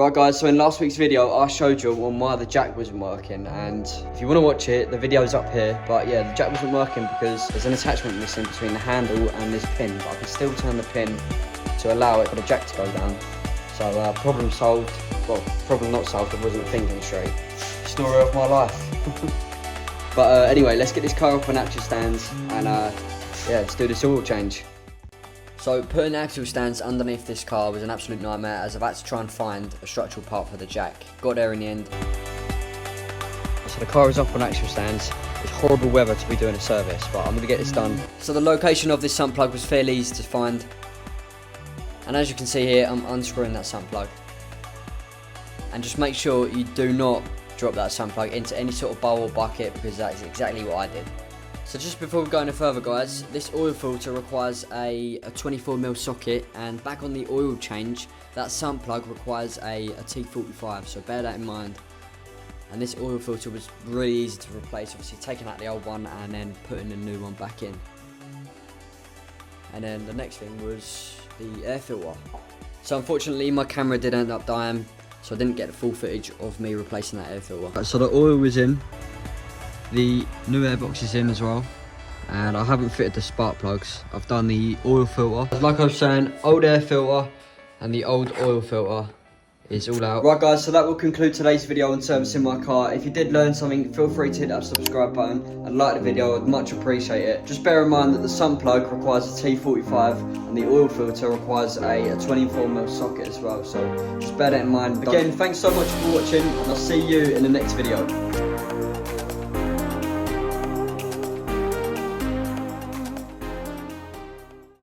Right guys, so in last week's video I showed you on why the jack wasn't working, and if you want to watch it, the video's up here. But yeah, the jack wasn't working because there's an attachment missing between the handle and this pin, but I can still turn the pin to allow it for the jack to go down. So problem solved. Well, problem not solved, I wasn't thinking straight. Story of my life. But anyway, let's get this car up on axle stands and yeah, let's do this oil change. So putting axle stands underneath this car was an absolute nightmare, as I've had to try and find a structural part for the jack. Got there in the end. So the car is up on axle stands. It's horrible weather to be doing a service, but I'm going to get this done. So the location of this sump plug was fairly easy to find. And as you can see here, I'm unscrewing that sump plug. And just make sure you do not drop that sump plug into any sort of bowl or bucket, because that is exactly what I did. So just before we go any further guys, this oil filter requires a 24mm socket, and back on the oil change, that sump plug requires a T45, so bear that in mind. And this oil filter was really easy to replace, obviously taking out the old one and then putting a new one back in. And then the next thing was the air filter. So unfortunately my camera did end up dying, so I didn't get the full footage of me replacing that air filter. So the oil was in. The new airbox is in as well, and I haven't fitted the spark plugs. I've done the oil filter. Like I was saying, old air filter and the old oil filter is all out. Right guys, so that will conclude today's video on servicing my car. If you did learn something, feel free to hit that subscribe button and like the video, I'd much appreciate it. Just bear in mind that the sump plug requires a T45 and the oil filter requires a 24mm socket as well, so just bear that in mind. Again, thanks so much for watching, and I'll see you in the next video.